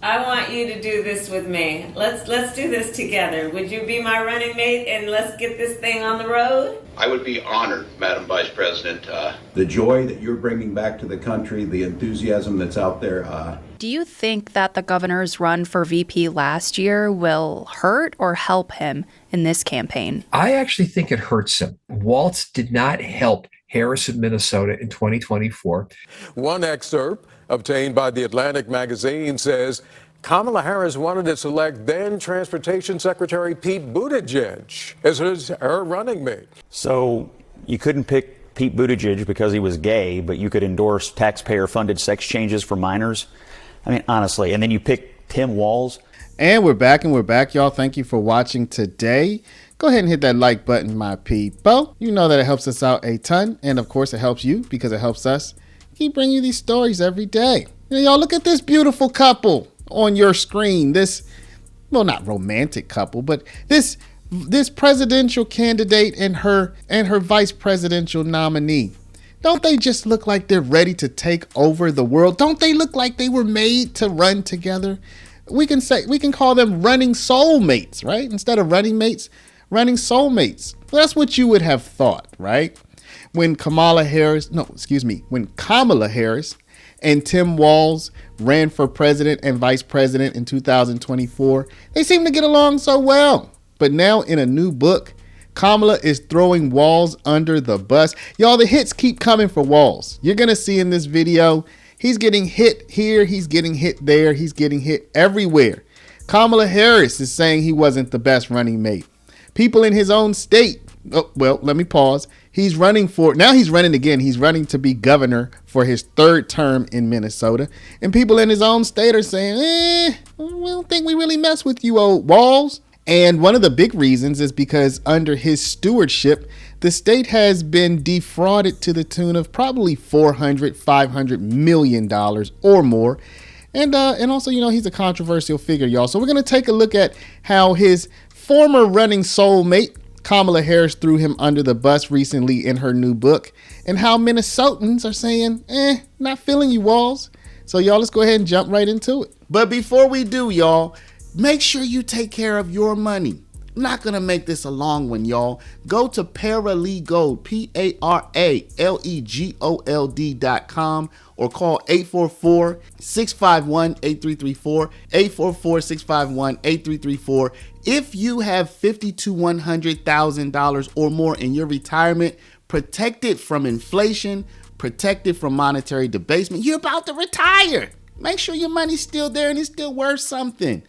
I want you to do this with me. Let's do this together. Would you be my running mate and let's get this thing on the road? I would be honored, Madam Vice President. The joy that you're bringing back to the country, the enthusiasm that's out there. Do you think that the governor's run for VP last year will hurt or help him in this campaign? I actually think it hurts him. Walz did not help Harris in Minnesota in 2024. One excerpt obtained by The Atlantic magazine says Kamala Harris wanted to select then Transportation Secretary Pete Buttigieg as her running mate. So you couldn't pick Pete Buttigieg because he was gay, but you could endorse taxpayer-funded sex changes for minors? I mean, honestly. And then you pick Tim Walz. And we're back, y'all. Thank you for watching today. Go ahead and hit that like button, my people. You know that it helps us out a ton. And of course, it helps you because it helps us keep bringing you these stories every day. You know, y'all, look at this beautiful couple on your screen. This, well, not romantic couple, but this presidential candidate and her vice presidential nominee. Don't they just look like they're ready to take over the world? Don't they look like they were made to run together? We can call them running soulmates, right? Instead of running mates, running soulmates. That's what you would have thought, right? When Kamala Harris and Tim Walz ran for president and vice president in 2024, they seemed to get along so well. But now in a new book, Kamala is throwing Walz under the bus. Y'all, the hits keep coming for Walz. You're going to see in this video, he's getting hit here, he's getting hit there, he's getting hit everywhere. Kamala Harris is saying he wasn't the best running mate. People in his own state, oh, well, let me pause. He's running again. He's running to be governor for his third term in Minnesota. And people in his own state are saying, we don't think we really mess with you, old Walz. And one of the big reasons is because under his stewardship, the state has been defrauded to the tune of probably $400-500 million or more. And also, you know, he's a controversial figure, y'all. So we're going to take a look at how his former running soulmate, Kamala Harris, threw him under the bus recently in her new book, and how Minnesotans are saying, not feeling you, Walz. So y'all, let's go ahead and jump right into it. But before we do, y'all, make sure you take care of your money. I'm not going to make this a long one, y'all. Go to Paralegold, PARALEGOLD.com, or call 844-651-8334, 844-651-8334. If you have $50,000 to $100,000 or more in your retirement, protected from inflation, protected from monetary debasement, you're about to retire. Make sure your money's still there and it's still worth something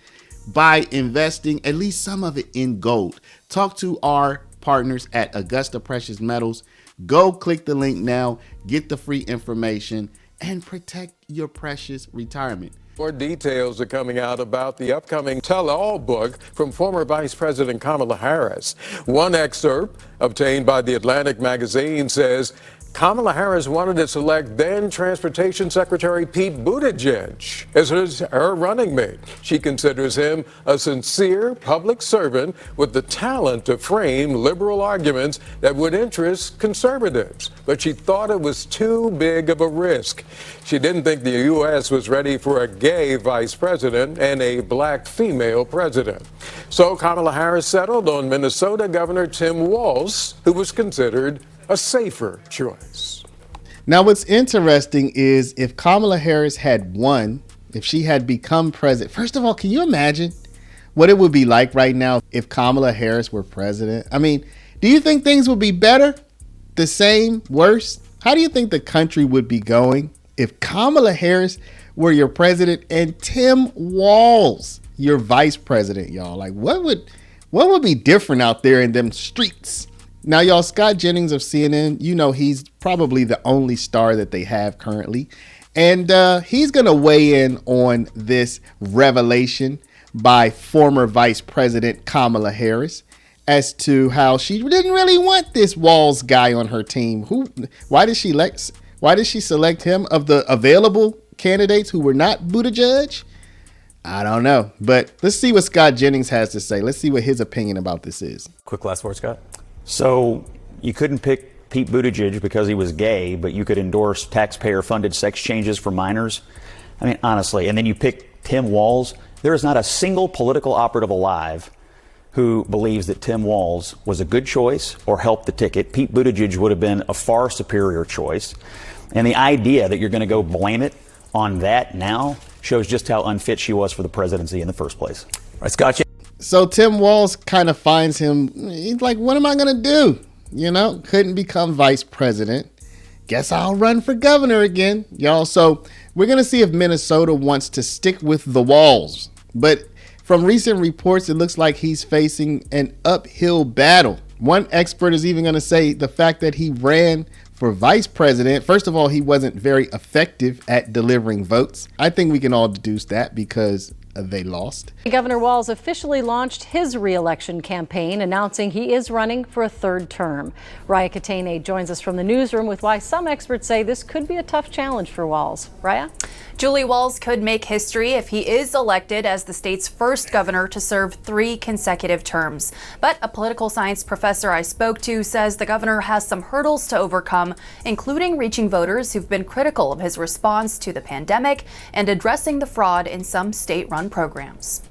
by investing at least some of it in gold. Talk to our partners at Augusta Precious Metals. Go click the link now, get the free information, and protect your precious retirement. More details are coming out about the upcoming tell-all book from former Vice President Kamala Harris. One excerpt obtained by The Atlantic magazine says Kamala Harris wanted to select then Transportation Secretary Pete Buttigieg as her running mate. She considers him a sincere public servant with the talent to frame liberal arguments that would interest conservatives. But she thought it was too big of a risk. She didn't think the U.S. was ready for a gay vice president and a black female president. So Kamala Harris settled on Minnesota Governor Tim Walz, who was considered a safer choice. Now, what's interesting is if Kamala Harris had won, if she had become president, first of all, can you imagine what it would be like right now if Kamala Harris were president? I mean, do you think things would be better, the same, worse? How do you think the country would be going if Kamala Harris were your president and Tim Walz your vice president, y'all? Like, what would be different out there in them streets? Now, y'all, Scott Jennings of CNN, you know, he's probably the only star that they have currently. And he's going to weigh in on this revelation by former Vice President Kamala Harris as to how she didn't really want this Walz guy on her team. Why did she select him of the available candidates who were not Buttigieg? I don't know. But let's see what Scott Jennings has to say. Let's see what his opinion about this is. Quick last word, Scott. So you couldn't pick Pete Buttigieg because he was gay, but you could endorse taxpayer-funded sex changes for minors? I mean, honestly. And then you pick Tim Walz, there is not a single political operative alive who believes that Tim Walz was a good choice or helped the ticket. Pete Buttigieg would have been a far superior choice. And the idea that you're going to go blame it on that now shows just how unfit she was for the presidency in the first place. All right, Scott. So Tim Walz kind of finds him, he's like, what am I going to do? You know, couldn't become vice president. Guess I'll run for governor again, y'all. So we're going to see if Minnesota wants to stick with the Walz. But from recent reports, it looks like he's facing an uphill battle. One expert is even going to say the fact that he ran for vice president, first of all, he wasn't very effective at delivering votes. I think we can all deduce that because they lost. Governor Walz officially launched his reelection campaign, announcing he is running for a third term. Raya Katene joins us from the newsroom with why some experts say this could be a tough challenge for Walz. Raya? Julie, Walz could make history if he is elected as the state's first governor to serve 3 consecutive terms. But a political science professor I spoke to says the governor has some hurdles to overcome, including reaching voters who've been critical of his response to the pandemic and addressing the fraud in some state-run programs.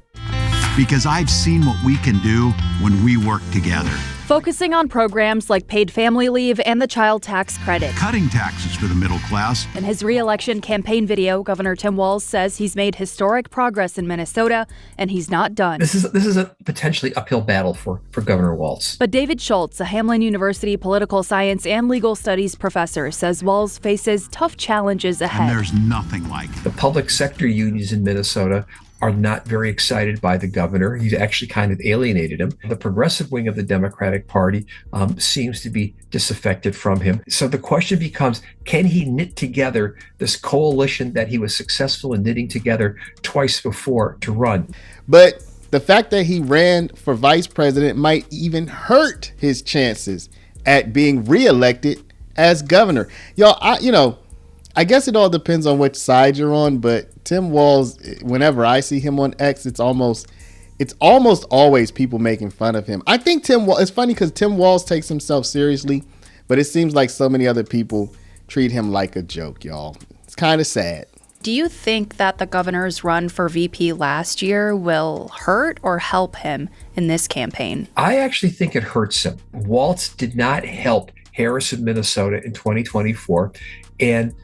Because I've seen what we can do when we work together. Focusing on programs like paid family leave and the child tax credit. Cutting taxes for the middle class. In his re-election campaign video, Governor Tim Walz says he's made historic progress in Minnesota, and he's not done. This is a potentially uphill battle for Governor Walz. But David Schultz, a Hamline University political science and legal studies professor, says Walz faces tough challenges ahead. And there's nothing like it. The public sector unions in Minnesota are not very excited by the governor. He's actually kind of alienated him. The progressive wing of the Democratic Party seems to be disaffected from him. So the question becomes, can he knit together this coalition that he was successful in knitting together twice before to run? But the fact that he ran for vice president might even hurt his chances at being reelected as governor. Y'all, I guess it all depends on which side you're on, but Tim Walz, whenever I see him on X, it's almost always people making fun of him. I think it's funny because Tim Walz takes himself seriously, but it seems like so many other people treat him like a joke, y'all. It's kind of sad. Do you think that the governor's run for VP last year will hurt or help him in this campaign? I actually think it hurts him. Walz did not help Harris in Minnesota in 2024, and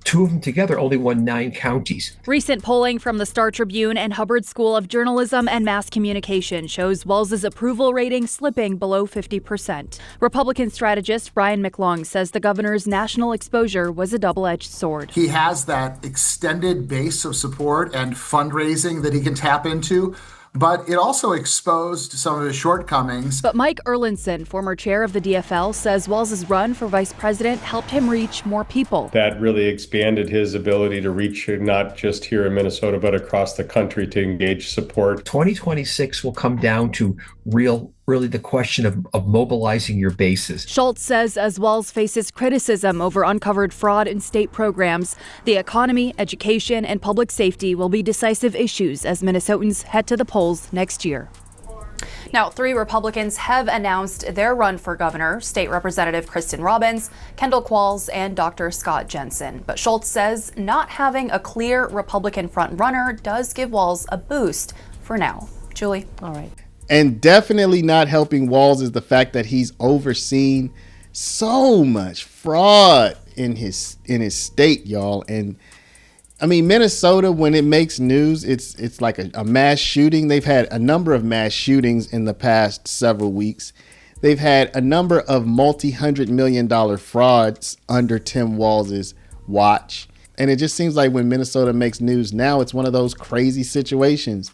2 of them together only won 9 counties. Recent polling from the Star Tribune and Hubbard School of Journalism and Mass Communication shows Walz's approval rating slipping below 50%. Republican strategist Brian McLong says the governor's national exposure was a double-edged sword. He has that extended base of support and fundraising that he can tap into, but it also exposed some of his shortcomings. But Mike Erlandson, former chair of the DFL, says Walz's run for vice president helped him reach more people. That really expanded his ability to reach not just here in Minnesota, but across the country to engage support. 2026 will come down to really the question of mobilizing your bases. Schultz says as Walz faces criticism over uncovered fraud in state programs, the economy, education, and public safety will be decisive issues as Minnesotans head to the polls next year. Now, 3 Republicans have announced their run for governor: State Representative Kristen Robbins, Kendall Qualls, and Dr. Scott Jensen. But Schultz says not having a clear Republican front runner does give Walz a boost for now. Julie? All right. And definitely not helping Walz is the fact that he's overseen so much fraud in his state, y'all. And I mean, Minnesota, when it makes news, it's like a mass shooting. They've had a number of mass shootings in the past several weeks. They've had a number of multi-$100-million frauds under Tim Walz's watch. And it just seems like when Minnesota makes news now, it's one of those crazy situations.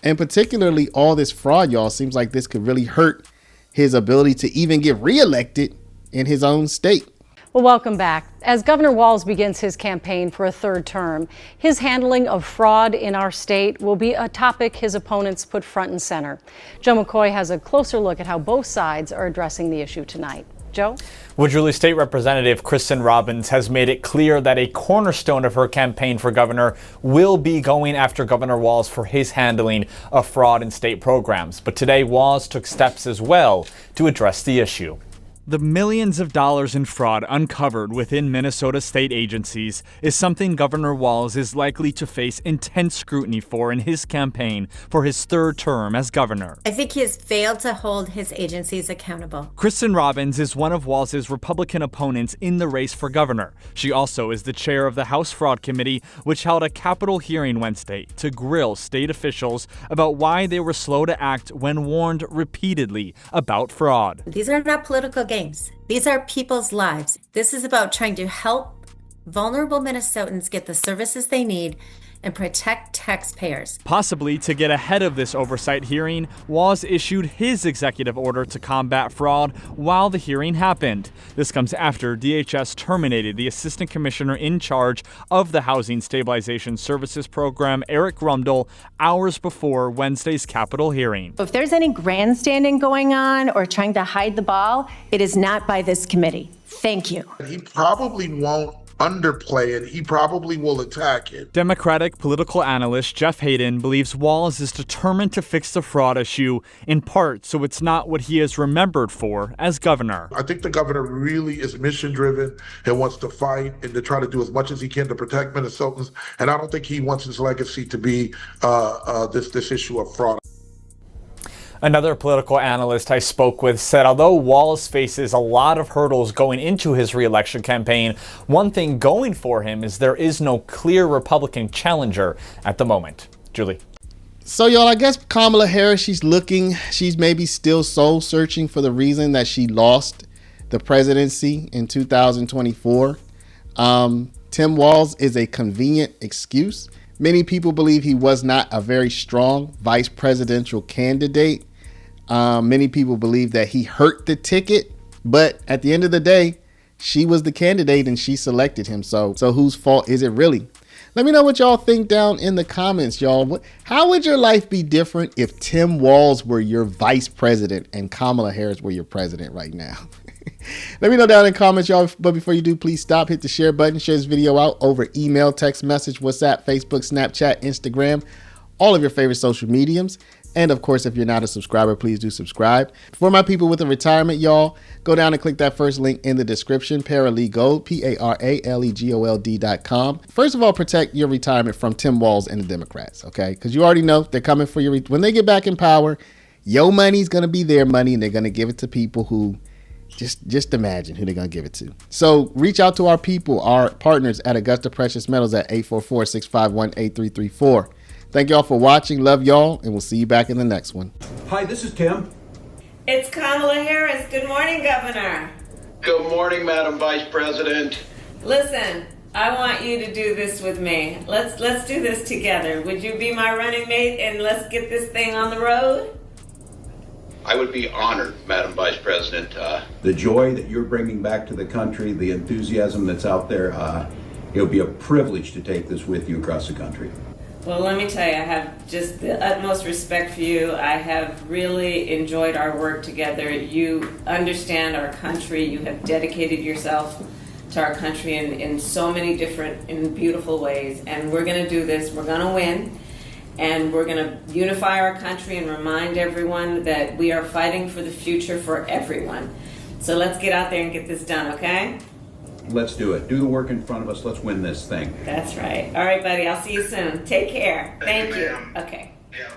And particularly all this fraud, y'all, seems like this could really hurt his ability to even get reelected in his own state. Well, welcome back. As Governor Walz begins his campaign for a third term, his handling of fraud in our state will be a topic his opponents put front and center. Joe McCoy has a closer look at how both sides are addressing the issue tonight. Joe? Well, Julie, State Representative Kristen Robbins has made it clear that a cornerstone of her campaign for governor will be going after Governor Walz for his handling of fraud in state programs. But today, Walz took steps as well to address the issue. The millions of dollars in fraud uncovered within Minnesota state agencies is something Governor Walz is likely to face intense scrutiny for in his campaign for his third term as governor. I think he has failed to hold his agencies accountable. Kristen Robbins is one of Walz's Republican opponents in the race for governor. She also is the chair of the House Fraud Committee, which held a Capitol hearing Wednesday to grill state officials about why they were slow to act when warned repeatedly about fraud. These are not political games. These are people's lives. This is about trying to help vulnerable Minnesotans get the services they need and protect taxpayers. Possibly to get ahead of this oversight hearing, Walz issued his executive order to combat fraud while the hearing happened. This comes after DHS terminated the assistant commissioner in charge of the Housing Stabilization Services Program, Eric Rumdel, hours before Wednesday's Capitol hearing. If there's any grandstanding going on or trying to hide the ball, it is not by this committee. Thank you. He probably won't underplay it. He probably will attack it. Democratic political analyst Jeff Hayden believes Walz is determined to fix the fraud issue, in part so it's not what he is remembered for as governor. I think the governor really is mission-driven and wants to fight and to try to do as much as he can to protect Minnesotans. And I don't think he wants his legacy to be this issue of fraud. Another political analyst I spoke with said although Walz faces a lot of hurdles going into his reelection campaign, one thing going for him is there is no clear Republican challenger at the moment. Julie. So, y'all, I guess Kamala Harris, she's maybe still soul searching for the reason that she lost the presidency in 2024. Tim Walz is a convenient excuse. Many people believe he was not a very strong vice presidential candidate. Many people believe that he hurt the ticket, but at the end of the day, she was the candidate and she selected him. So whose fault is it really? Let me know what y'all think down in the comments, y'all. How would your life be different if Tim Walz were your vice president and Kamala Harris were your president right now? Let me know down in the comments, y'all. But before you do, please stop, hit the share button, share this video out over email, text message, WhatsApp, Facebook, Snapchat, Instagram, all of your favorite social mediums. And of course, if you're not a subscriber, please do subscribe. For my people with a retirement, y'all, go down and click that first link in the description, Paralegold, PARALEGOLD.com. First of all, protect your retirement from Tim Walz and the Democrats, okay? Because you already know they're coming for your, when they get back in power, your money's going to be their money and they're going to give it to people who, just imagine who they're going to give it to. So reach out to our people, our partners at Augusta Precious Metals at 844-651-8334. Thank y'all for watching. Love y'all, and we'll see you back in the next one. Hi, this is Tim. It's Kamala Harris. Good morning, Governor. Good morning, Madam Vice President. Listen, I want you to do this with me. Let's do this together. Would you be my running mate and let's get this thing on the road? I would be honored, Madam Vice President. The joy that you're bringing back to the country, the enthusiasm that's out there, it'll be a privilege to take this with you across the country. Well, let me tell you, I have just the utmost respect for you. I have really enjoyed our work together. You understand our country. You have dedicated yourself to our country in so many different and beautiful ways. And we're going to do this. We're going to win. And we're going to unify our country and remind everyone that we are fighting for the future for everyone. So let's get out there and get this done, okay? Let's do it. Do the work in front of us. Let's win this thing. That's right. All right, buddy. I'll see you soon. Take care. Thank you. Ma'am. Okay. Yeah.